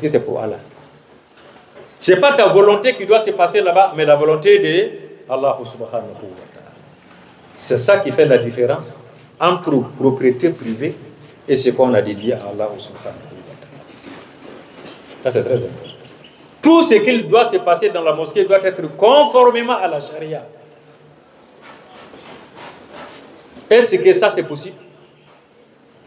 que c'est pour Allah. Ce n'est pas ta volonté qui doit se passer là-bas, mais la volonté de Allah subhanahu wa ta'ala. C'est ça qui fait la différence entre propriété privée et ce qu'on a dédié à Allah subhanahu wa ta'ala. Ça, c'est très important. Tout ce qui doit se passer dans la mosquée doit être conformément à la charia. Est-ce que ça, c'est possible?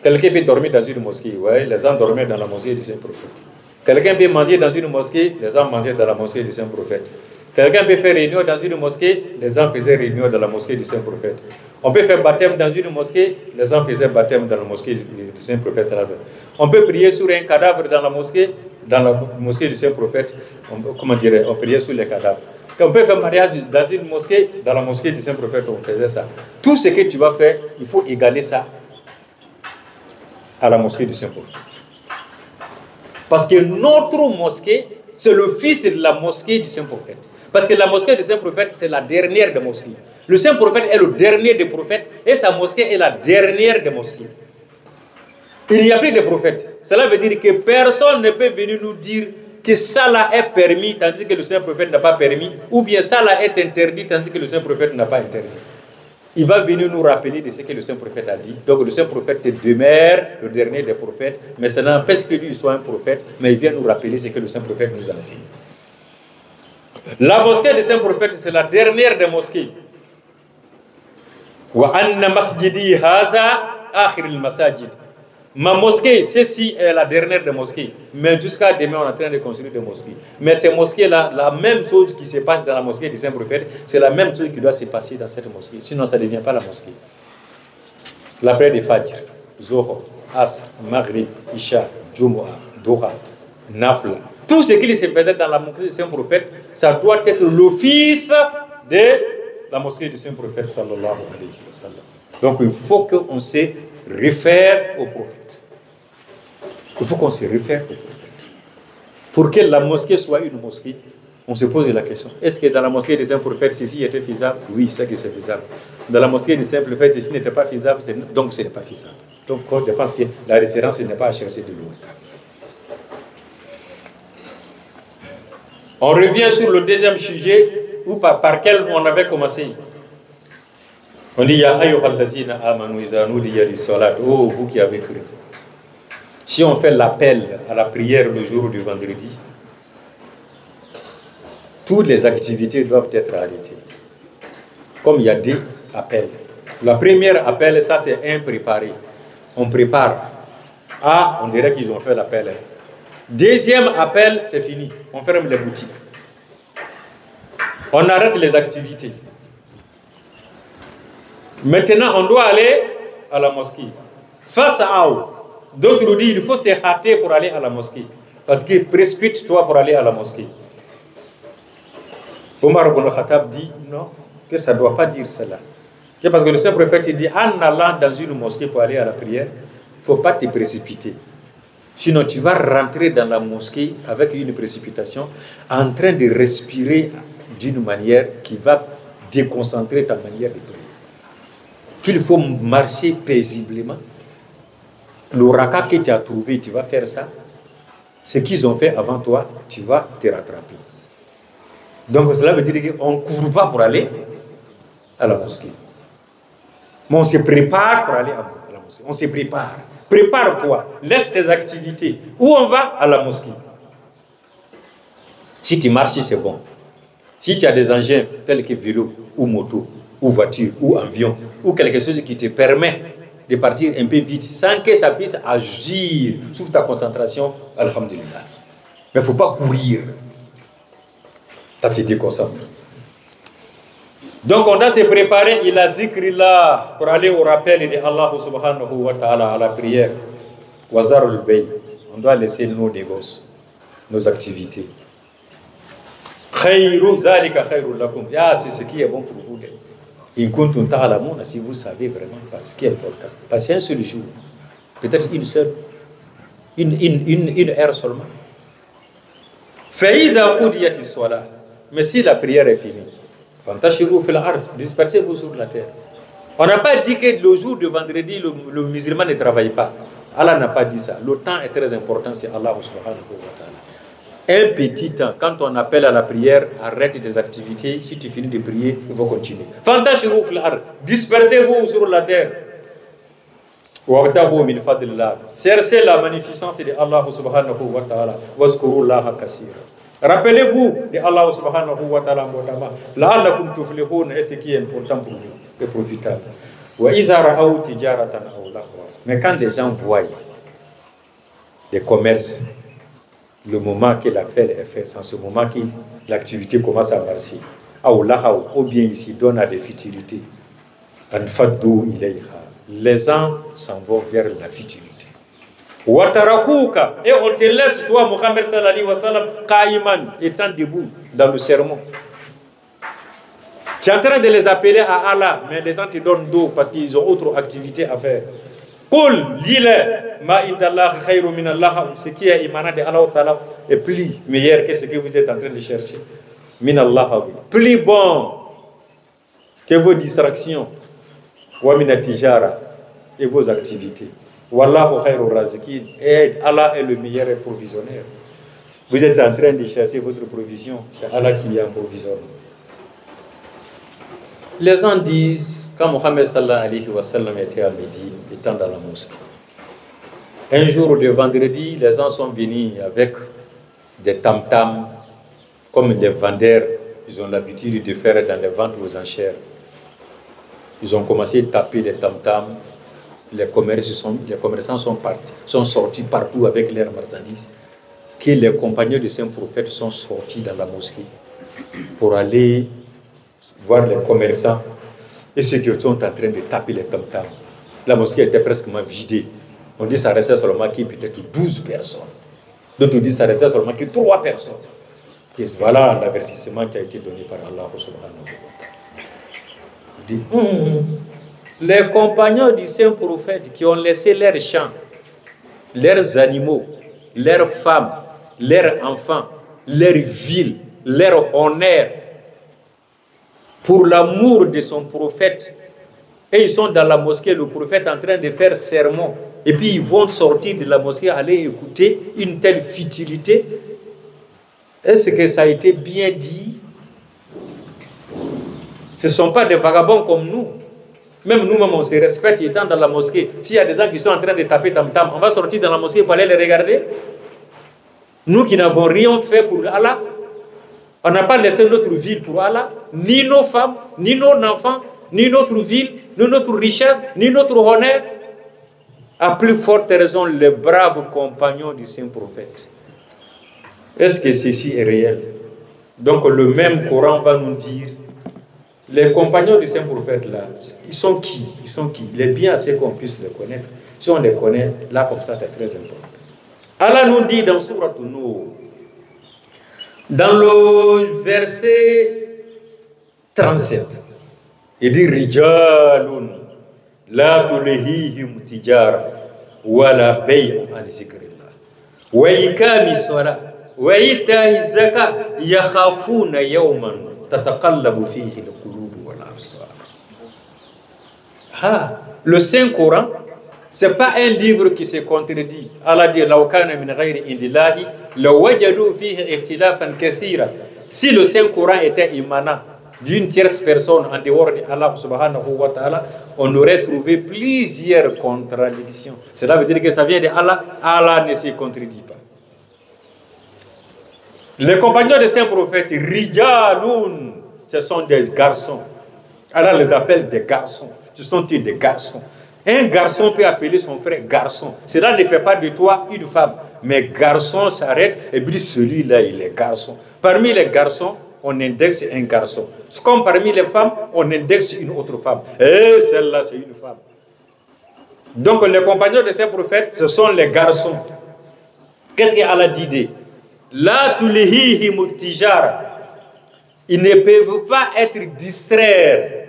Quelqu'un peut dormir dans une mosquée. Oui, les gens dormaient dans la mosquée du Saint-Prophète. Quelqu'un peut manger dans une mosquée, les gens mangeaient dans la mosquée du Saint-Prophète. Quelqu'un peut faire réunion dans une mosquée, les gens faisaient réunion dans la mosquée du Saint-Prophète. On peut faire baptême dans une mosquée, les gens faisaient baptême dans la mosquée du Saint-Prophète. On peut prier sur un cadavre dans la mosquée du Saint-Prophète. On priait sur les cadavres. Quand on peut faire mariage dans une mosquée, dans la mosquée du Saint-Prophète, on faisait ça. Tout ce que tu vas faire, il faut égaler ça à la mosquée du Saint-Prophète. Parce que notre mosquée, c'est le fils de la mosquée du Saint-Prophète. Parce que la mosquée du Saint-Prophète, c'est la dernière des mosquées. Le Saint-Prophète est le dernier des prophètes et sa mosquée est la dernière des mosquées. Il n'y a plus de prophètes. Cela veut dire que personne ne peut venir nous dire que ça là est permis tandis que le Saint-Prophète n'a pas permis, ou bien ça là est interdit tandis que le Saint-Prophète n'a pas interdit. Il va venir nous rappeler de ce que le Saint-Prophète a dit. Donc le Saint-Prophète demeure le dernier des prophètes, mais ça n'empêche que lui soit un prophète, mais il vient nous rappeler ce que le Saint-Prophète nous a enseigné. La mosquée du Saint-Prophète, c'est la dernière des mosquées. Wa anna masjidi haza akhir al-masajid. Ma mosquée, celle-ci est la dernière des mosquées. Mais jusqu'à demain, on est en train de construire des mosquées. Mais ces mosquées-là, la même chose qui se passe dans la mosquée du Saint-Prophète, c'est la même chose qui doit se passer dans cette mosquée. Sinon, ça ne devient pas la mosquée. La prière de Fajr, Zohar, Asr, Maghrib, Isha, Jumu'ah, Duha, Nafla. Tout ce qui se faisait dans la mosquée du Saint-Prophète, ça doit être l'office de la mosquée du Saint-Prophète, sallallahu alayhi wa sallam. Donc, il faut qu'on se réfère au prophète. Il faut qu'on se réfère au prophète. Pour que la mosquée soit une mosquée, on se pose la question. Est-ce que dans la mosquée du Saint-Prophète, ceci était faisable? Oui, c'est que c'est faisable. Dans la mosquée du Saint-Prophète, ceci n'était pas faisable, donc ce n'est pas faisable. Donc, je pense que la référence n'est pas à chercher de loin. On revient sur le deuxième sujet, ou par quel on avait commencé. On dit, Ya ayyuhallazina amanu iza nudiya lis-salat. Oh, vous qui avez cru. Si on fait l'appel à la prière le jour du vendredi, toutes les activités doivent être arrêtées. Comme il y a deux appels. La première appel, ça c'est un préparé. On prépare. Ah, on dirait qu'ils ont fait l'appel. Deuxième appel, c'est fini. On ferme les boutiques. On arrête les activités. Maintenant, on doit aller à la mosquée. Face à eux. D'autres nous disent qu'il faut se hâter pour aller à la mosquée. Parce que précipite-toi pour aller à la mosquée. Omar ibn Khattab dit non, que ça ne doit pas dire cela. Parce que le Saint-Prophète dit en allant dans une mosquée pour aller à la prière, il ne faut pas te précipiter. Sinon, tu vas rentrer dans la mosquée avec une précipitation, en train de respirer d'une manière qui va déconcentrer ta manière de prier. Qu'il faut marcher paisiblement. Le raka que tu as trouvé, tu vas faire ça. Ce qu'ils ont fait avant toi, tu vas te rattraper. Donc cela veut dire qu'on ne court pas pour aller à la mosquée. Mais on se prépare pour aller à la mosquée. On se prépare. Prépare-toi. Laisse tes activités. Où on va? À la mosquée. Si tu marches, c'est bon. Si tu as des engins tels que vélo, ou moto, ou voiture, ou avion, ou quelque chose qui te permet de partir un peu vite, sans que ça puisse agir sur ta concentration, alhamdulillah. Mais il ne faut pas courir. Ça te déconcentre. Donc on doit se préparer, il a zikrillah, pour aller au rappel de Allah subhanahu wa ta'ala à la prière. Wazarul bay. On doit laisser nos négoces, nos activités. Khayru zalika khayrul lakum. C'est ce qui est bon pour vous. In kuntum ta'lamun, si vous savez vraiment, parce ce qui est important. Parce qu'un seul jour, peut-être une seule, une heure seulement. Fa'iza qudiyati s-salat. Mais si la prière est finie, fantashiru fil ard, dispersez-vous sur la terre. On n'a pas dit que le jour de vendredi, le musulman ne travaille pas. Allah n'a pas dit ça. Le temps est très important, c'est Allah subhanahu wa ta'ala. Un petit temps, quand on appelle à la prière, arrête tes activités. Si tu finis de prier, il faut continuer. Dispersez-vous sur la terre. Cherchez la magnificence de Allah subhanahu wa ta'ala. Rappelez-vous de Allah subhanahu wa ta'ala. La'allakum tuflihun, et ce qui est important pour vous et profitable. Mais quand les gens voient les commerces, le moment que l'affaire est faite, c'est en ce moment que l'activité commence à marcher, ou bien ici donne à des futilités, les gens s'en vont vers la futilité. Et on te laisse, toi, Mohammed sallallahu alayhi wa sallam, qaïman, étant debout dans le sermon. Tu es en train de les appeler à Allah, mais les gens te donnent dos parce qu'ils ont autre activité à faire. Qul, dis-le, ma indallah khayru min Allah, ce qui est émanant de Allah Ta'ala est plus meilleur que ce que vous êtes en train de chercher. Min Allah, plus bon que vos distractions. Wa min atijara, et vos activités. Wallahu khayru razikin, et Allah est le meilleur provisionnaire. Vous êtes en train de chercher votre provision, c'est Allah qui est un provisionnaire. Les gens disent, quand Mohammed sallallahu alayhi wa sallam était à Médine, étant dans la mosquée, un jour de vendredi, les gens sont venus avec des tam-tams, comme les vendeurs, ils ont l'habitude de faire dans les ventes aux enchères. Ils ont commencé à taper les tam-tams, les commerçants sont sortis partout avec leurs marchandises, que les compagnons du Saint-Prophète sont sortis dans la mosquée pour aller voir les commerçants et ceux qui sont en train de taper les tam-tams. La mosquée était presque vidée. On dit que ça restait seulement peut-être 12 personnes. D'autres disent que ça restait seulement 3 personnes. Et voilà l'avertissement qui a été donné par Allah subhanahu wa ta'ala. Les compagnons du Saint-Prophète qui ont laissé leurs champs, leurs animaux, leurs femmes, leurs enfants, leurs villes, leur honneur, pour l'amour de son prophète, et ils sont dans la mosquée, le prophète en train de faire sermon, et puis ils vont sortir de la mosquée, aller écouter une telle futilité. Est-ce que ça a été bien dit? Ce ne sont pas des vagabonds comme nous. Même nous-mêmes, on se respecte étant dans la mosquée. S'il y a des gens qui sont en train de taper tam-tam, on va sortir dans la mosquée pour aller les regarder. Nous qui n'avons rien fait pour Allah, on n'a pas laissé notre ville pour Allah, ni nos femmes, ni nos enfants, ni notre ville, ni notre richesse, ni notre honneur. À plus forte raison, les braves compagnons du Saint-Prophète. Est-ce que ceci est réel? Donc le même Coran va nous dire, les compagnons du Saint-Prophète là, ils sont qui? Ils sont qui? Il est bien assez qu'on puisse les connaître. Si on les connaît, là comme ça c'est très important. Allah nous dit dans Sourate An-Nur, dans le verset 37, il dit Rijalun la tulihihim tijara wa la bay'un an zikrillah wa ikami salat wa ita'i zakat yakhafuna yawman tataqallabu fihi al-qulub wal absar. Le Saint-Coran, ce n'est pas un livre qui se contredit. Allah dit law kana min ghayri indillahi lawajadu fihi ikhtilafan kathira. Si le Saint-Coran était émanant d'une tierce personne en dehors de Allah subhanahu wa ta'ala, on aurait trouvé plusieurs contradictions. Cela veut dire que ça vient de Allah. Allah ne se contredit pas. Les compagnons des saints prophètes, Rijalun, ce sont des garçons. Allah les appelle des garçons. Ce sont des garçons. Un garçon peut appeler son frère garçon. Cela ne fait pas de toi une femme. Mais garçon s'arrête et dit celui-là, il est garçon. Parmi les garçons, on indexe un garçon. Comme parmi les femmes, on indexe une autre femme. Et celle-là, c'est une femme. Donc les compagnons de ces prophètes, ce sont les garçons. Qu'est-ce qu'Allah dit de La tulihihim tijara. Ils ne peuvent pas être distraits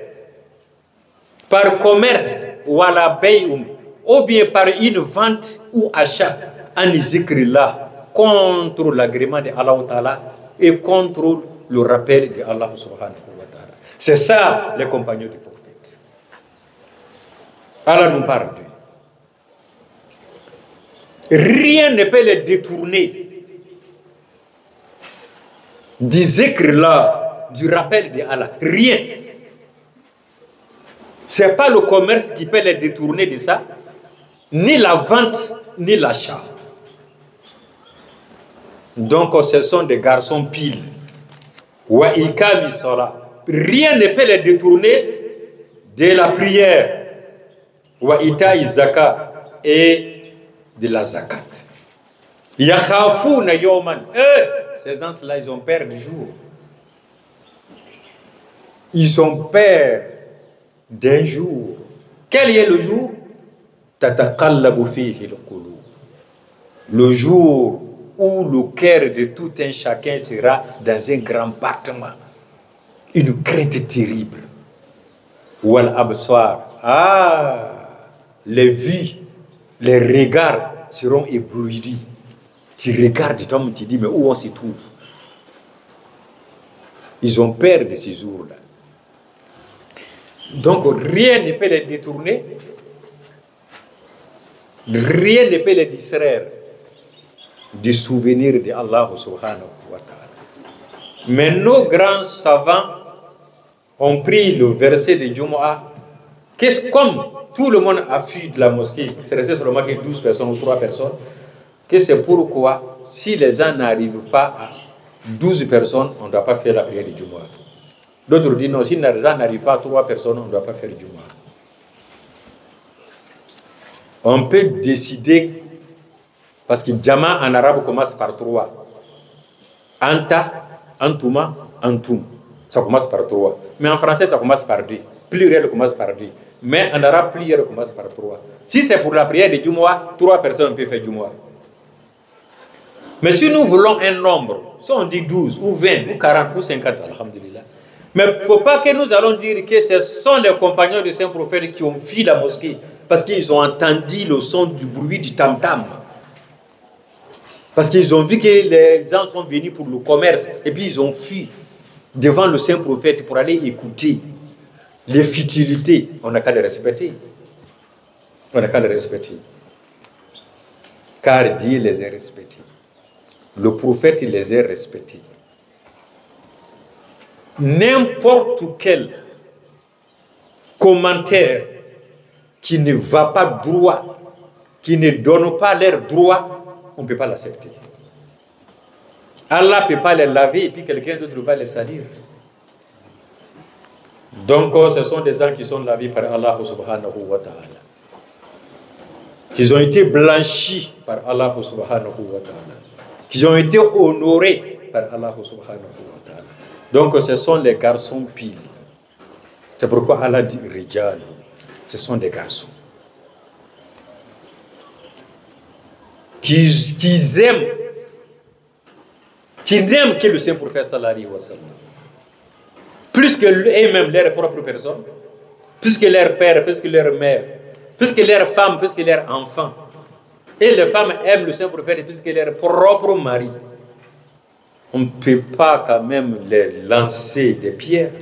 par commerce ou à la bay'um, ou bien par une vente ou achat en zikrillah, contre l'agrément de Allah Ta'ala et contre le rappel de Allah subhanahu wa ta'ala. C'est ça les compagnons du prophète. Allah nous parle d'eux. Rien ne peut les détourner du zikr-là, du rappel d'Allah. Rien. Ce n'est pas le commerce qui peut les détourner de ça, ni la vente, ni l'achat. Donc, ce sont des garçons piles. Wa ikami sala. Rien ne peut les détourner de la prière. Wa ita'i zakat. Et de la zakat. Yakhafouna yawman. Ces gens-là, ils ont peur du jour. Ils ont peur d'un jour. Quel est le jour? Tataqallabu fihi al-qulub. Le jour où le cœur de tout un chacun sera dans un grand battement. Une crainte terrible. Wal absar. Les vues, les regards seront éblouis. Tu regardes, toi, tu dis, mais où on se trouve? Ils ont peur de ces jours-là. Donc, rien ne peut les détourner. Rien ne peut les distraire du souvenir de Allah subhanahu wa ta'ala. Mais nos grands savants ont pris le verset de Jumu'ah, comme tout le monde a fui de la mosquée, c'est resté seulement que 12 personnes ou 3 personnes, que c'est pourquoi, si les gens n'arrivent pas à 12 personnes, on ne doit pas faire la prière de Jumu'ah. D'autres disent non, si les gens n'arrivent pas à 3 personnes, on ne doit pas faire Jumu'ah. On peut décider, parce que Jama en arabe commence par 3. Anta, Antuma, Antum. Ça commence par 3. Mais en français, ça commence par 2. Pluriel commence par 2. Mais en arabe, pluriel commence par 3. Si c'est pour la prière de Jumu'ah, 3 personnes peuvent faire Jumu'ah. Mais si nous voulons un nombre, si on dit 12, ou 20, ou 40, ou 50, alhamdulillah. Mais il ne faut pas que nous allons dire que ce sont les compagnons de saint prophète qui ont fui la mosquée, parce qu'ils ont entendu le son du bruit du tam-tam. Parce qu'ils ont vu que les gens sont venus pour le commerce, et puis ils ont fui devant le saint prophète pour aller écouter les futilités. On n'a qu'à les respecter. On n'a qu'à les respecter. Car Dieu les a respectés. Le prophète les a respectés. N'importe quel commentaire qui ne va pas droit, qui ne donne pas leur droit, on ne peut pas l'accepter. Allah ne peut pas les laver et puis quelqu'un d'autre va les salir. Donc ce sont des gens qui sont lavés par Allah subhanahu wa ta'ala. Qui ont été blanchis par Allah subhanahu wa ta'ala. Qui ont été honorés par Allah subhanahu wa ta'ala. Donc ce sont les garçons piles. C'est pourquoi Allah dit Rijal. Ce sont des garçons. Qui aiment, qui n'aiment que le saint prophète sallallahu alayhi wa sallam. Plus que eux-mêmes, leur propre personne, plus que leur père, plus que leur mère, plus que leurs femmes, plus que leurs enfants. Et les femmes aiment le saint prophète plus que leur propre mari. On ne peut pas quand même les lancer des pierres.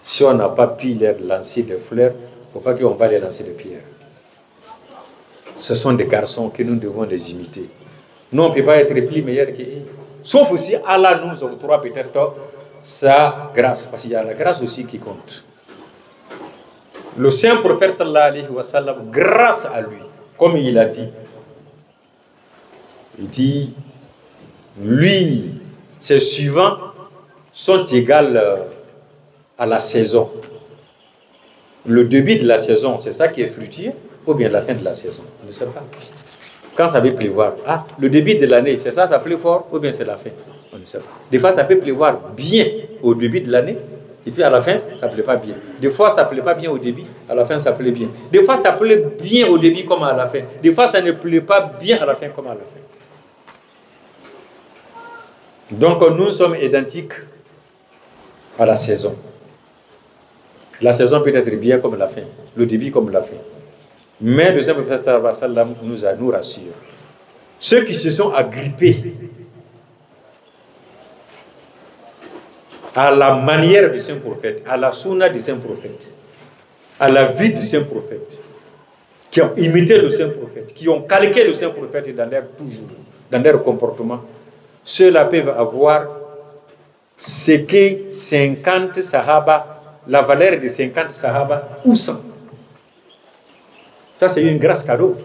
Si on n'a pas pu leur lancer des fleurs, il ne faut pas qu'on va les lancer des pierres. Ce sont des garçons que nous devons les imiter. Nous, on ne peut pas être plus meilleurs qu'eux. Sauf aussi Allah nous octroie peut-être sa grâce, parce qu'il y a la grâce aussi qui compte. Le saint prophète sallallahu alayhi wa sallam, grâce à lui, comme il a dit, il dit, lui, ses suivants sont égales à la saison. Le début de la saison, c'est ça qui est fruitier, ou bien la fin de la saison, on ne sait pas. Quand ça veut pleuvoir, le début de l'année, c'est ça pleut fort, ou bien c'est la fin, on ne sait pas. Des fois, ça peut pleuvoir bien au début de l'année, et puis à la fin, ça ne plaît pas bien. Des fois, ça ne plaît pas bien au début, à la fin, ça plaît bien. Des fois, ça plaît bien au début comme à la fin. Des fois, ça ne plaît pas bien à la fin comme à la fin. Donc, nous sommes identiques à la saison. La saison peut être bien comme la fin, le début comme la fin. Mais le Saint Prophète sallallahu alayhi wa sallam nous rassure. Ceux qui se sont agrippés à la manière du Saint Prophète, à la sunna du Saint Prophète, à la vie du Saint Prophète, qui ont imité le saint prophète, qui ont calqué le saint prophète dans leur comportement, ceux-là peuvent avoir ce que 50 sahaba, la valeur de 50 sahaba ou 100. Ça, c'est une grâce cadeau.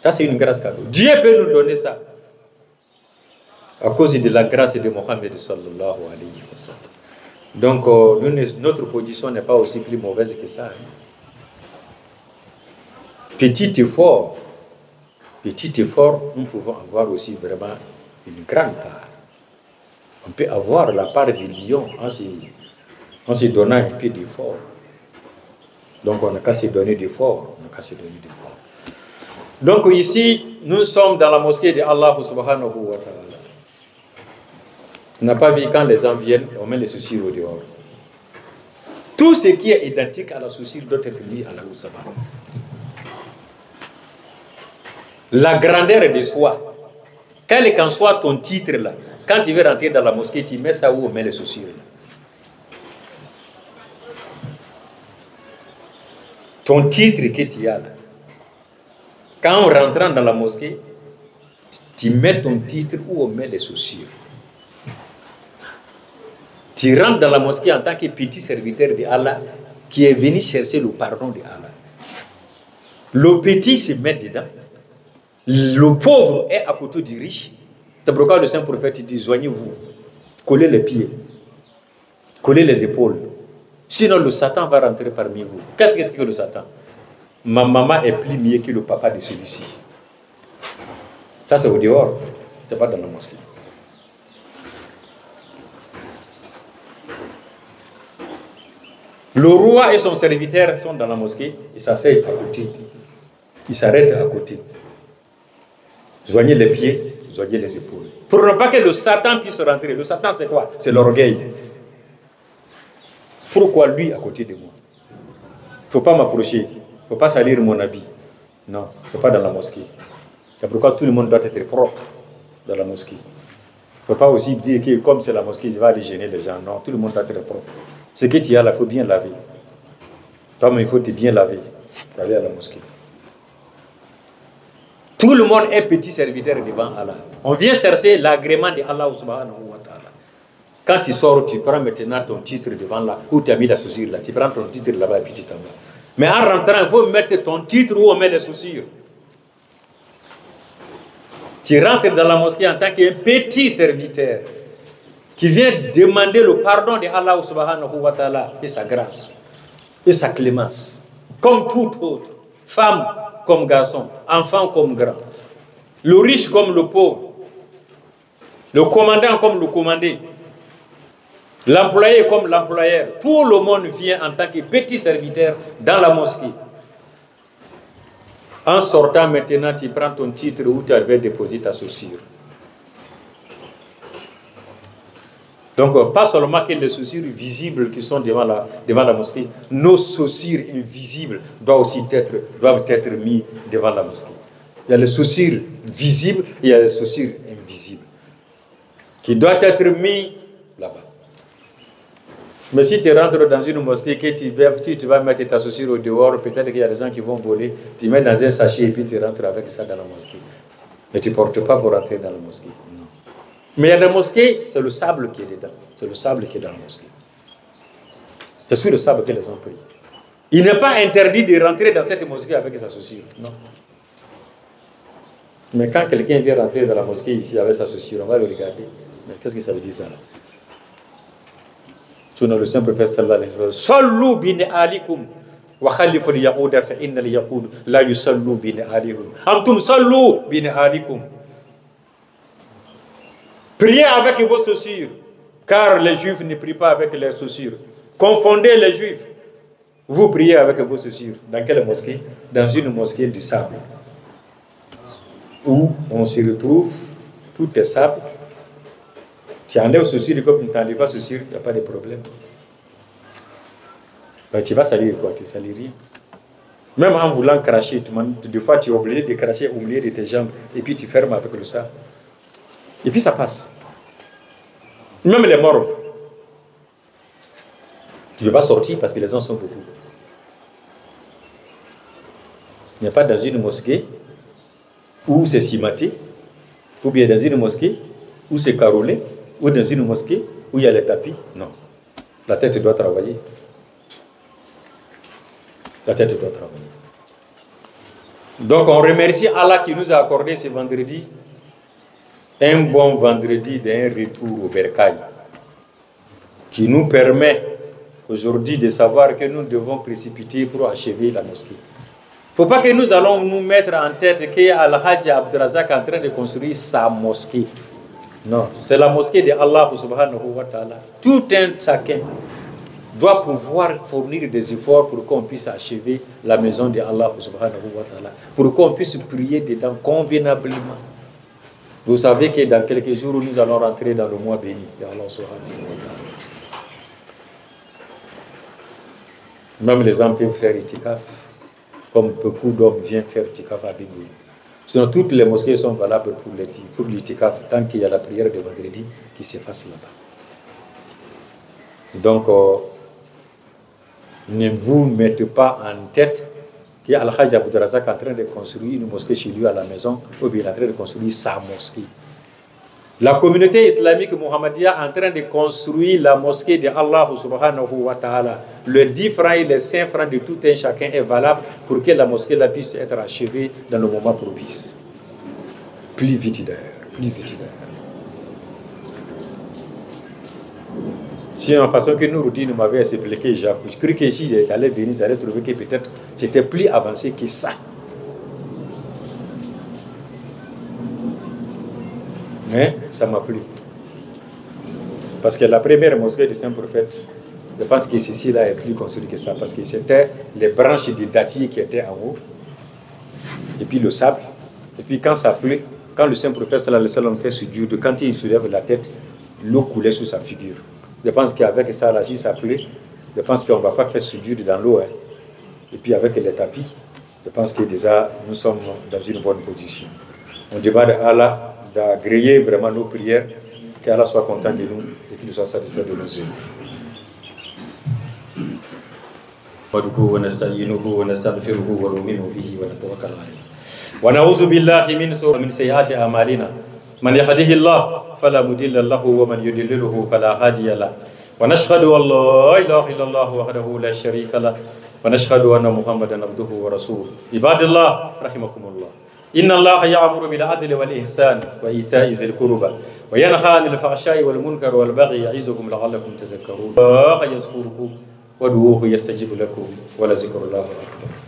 Ça, c'est une grâce cadeau. Dieu peut nous donner ça à cause de la grâce de Mohammed sallallahu alayhi wa sallam. Donc, notre position n'est pas aussi plus mauvaise que ça. Petit effort, nous pouvons avoir aussi vraiment une grande part. On peut avoir la part du lion en se donnant un peu d'effort. Donc, on n'a qu'à se donner d'effort. Donc, ici, nous sommes dans la mosquée de Allah subhanahu wa ta'ala. On n'a pas vu quand les gens viennent, on met les soucis au dehors. Tout ce qui est identique à la souci doit être mis à la subhanahu. La grandeur de soi, quel qu'en soit ton titre là, quand tu veux rentrer dans la mosquée, tu mets ça où on met les soucis. Ton titre que tu as là. Quand on rentre dans la mosquée, tu mets ton titre où on met les chaussures. Tu rentres dans la mosquée en tant que petit serviteur de Allah qui est venu chercher le pardon de Allah. Le petit se met dedans. Le pauvre est à côté du riche. C'est pourquoi le saint prophète dit, joignez-vous, collez les pieds, collez les épaules. Sinon le Satan va rentrer parmi vous. Qu'est-ce que le Satan? Ma maman est plus mieux que le papa de celui-ci. Ça c'est au dehors, c'est pas dans la mosquée. Le roi et son serviteur sont dans la mosquée, ils s'asseyent à côté. Ils s'arrêtent à côté. Joignez les pieds, joignez les épaules. Pour ne pas que le Satan puisse rentrer. Le Satan c'est quoi? C'est l'orgueil. Pourquoi lui à côté de moi? Il ne faut pas m'approcher. Il ne faut pas salir mon habit. Non, ce n'est pas dans la mosquée. C'est pourquoi tout le monde doit être propre dans la mosquée. Il ne faut pas aussi dire que comme c'est la mosquée, je vais aller gêner les gens. Non, tout le monde doit être propre. Ce que tu as là, il faut bien laver. Toi, il faut te bien laver pour aller à la mosquée. Tout le monde est petit serviteur devant Allah. On vient chercher l'agrément de Allah subhanahu wa ta'ala. Quand tu sors, tu prends maintenant ton titre devant là, où tu as mis la chaussure là. Tu prends ton titre là-bas et puis tu t'en vas. Mais en rentrant, il faut mettre ton titre où on met les chaussures. Tu rentres dans la mosquée en tant qu'un petit serviteur qui vient demander le pardon de Allah subhanahu wa ta'ala et sa grâce et sa clémence. Comme tout autre, femme comme garçon, enfant comme grand, le riche comme le pauvre, le commandant comme le commandé, l'employé comme l'employeur. Tout le monde vient en tant que petit serviteur dans la mosquée. En sortant maintenant, tu prends ton titre où tu avais déposé ta chaussure. Donc, pas seulement que les chaussures visibles qui sont devant la mosquée, nos chaussures invisibles doivent être mises devant la mosquée. Il y a les chaussures visibles et il y a les chaussures invisibles qui doivent être mises là-bas. Mais si tu rentres dans une mosquée, que tu vas mettre ta chaussure au dehors, peut-être qu'il y a des gens qui vont voler, tu mets dans un sachet et puis tu rentres avec ça dans la mosquée. Mais tu ne portes pas pour rentrer dans la mosquée. Non. Mais il y a des mosquées, c'est le sable qui est dedans. C'est le sable qui est dans la mosquée. C'est sur le sable que les gens prient. Il n'est pas interdit de rentrer dans cette mosquée avec sa chaussure. Non. Mais quand quelqu'un vient rentrer dans la mosquée ici avec sa chaussure, on va le regarder. Mais qu'est-ce que ça veut dire ça là? Le saint prophète sallallahu alayhi wa sallam, sallu bin alikum wa khalifu al-yahuda fa inna al-yahud la yusallu bin alikum. Antum sallu bin alikum. Priez avec vos chaussures, car les juifs ne prient pas avec leurs chaussures. Confondez les juifs. Vous priez avec vos chaussures. Dans quelle mosquée? Dans une mosquée du sable, où on se retrouve, tout est sable. Tu enlèves chaussures, comme tu n'enlèves pas chaussures, il n'y a pas de problème. Ben, tu vas salir quoi? Tu ne salis rien. Même en voulant cracher, des fois tu es obligé de cracher au milieu de tes jambes et puis tu fermes avec le sable. Et puis ça passe. Même les morts. Tu ne peux pas sortir parce que les gens sont beaucoup. Il n'y a pas dans une mosquée où c'est cimenté, ou bien dans une mosquée où c'est carrelé, ou dans une mosquée où il y a les tapis. Non. La tête doit travailler. La tête doit travailler. Donc on remercie Allah qui nous a accordé ce vendredi un bon vendredi d'un retour au bercail, qui nous permet aujourd'hui de savoir que nous devons précipiter pour achever la mosquée. Il ne faut pas que nous allons nous mettre en tête que Al-Hajj Abdurazak est en train de construire sa mosquée. Non, c'est la mosquée de Allah subhanahu wa ta'ala. Tout un chacun doit pouvoir fournir des efforts pour qu'on puisse achever la maison de Allah subhanahu wa ta'ala, pour qu'on puisse prier dedans convenablement. Vous savez que dans quelques jours, nous allons rentrer dans le mois béni de Allah subhanahu wa ta'ala. Même les gens peuvent faire itikaf, comme beaucoup d'hommes viennent faire itikaf à Bigoui. Sinon, toutes les mosquées sont valables pour l'itikaf, tant qu'il y a la prière de vendredi qui se fasse là-bas. Donc, ne vous mettez pas en tête que Al-Hajj Abdurazak est en train de construire une mosquée chez lui à la maison, ou bien il est en train de construire sa mosquée. La communauté islamique Muhammadiyya est en train de construire la mosquée de Allah subhanahu wa ta'ala. Le 10 francs et les 5 francs de tout un chacun est valable pour que la mosquée là puisse être achevée dans le moment propice. Plus vite d'ailleurs, plus vite d'ailleurs. Si en façon que Nouroudine m'avait expliqué, j'ai cru que si j'allais venir, j'allais trouver que peut-être c'était plus avancé que ça. Mais ça m'a plu. Parce que la première mosquée de Saint-Prophète, je pense que ceci-là est plus construit que ça. Parce que c'était les branches de dattiers qui étaient en haut. Et puis le sable. Et puis quand ça pleut, quand le Saint-Prophète sallallahu alayhi wa sallam fait sujoud, quand il soulève la tête, l'eau coulait sur sa figure. Je pense qu'avec ça, là, si ça pleut, je pense qu'on ne va pas faire sujoud dans l'eau. Hein. Et puis avec les tapis, je pense que déjà nous sommes dans une bonne position. On demande à Allah d'agréer vraiment nos prières, qu'Allah soit content de nous et qu'il soit satisfait de nos œuvres. ونستعينه ونستغفره ونؤمن به ونتوكل عليه ونعوذ بالله من سيئات أعمالنا من يهده الله فلا مضل له ومن يضلله فلا هادي له ونشهد أن لا إله إلا الله وحده لا شريك له ونشهد أن محمدا عبده ورسوله عباد الله رحمكم الله إن الله يأمر بالعدل والإحسان وإيتاء ذي القربى وينهى عن الفحشاء والمنكر والبغي يعظكم لعلكم تذكرون الله يذكركم وادعوه يستجب لكم ولذكر الله أكبر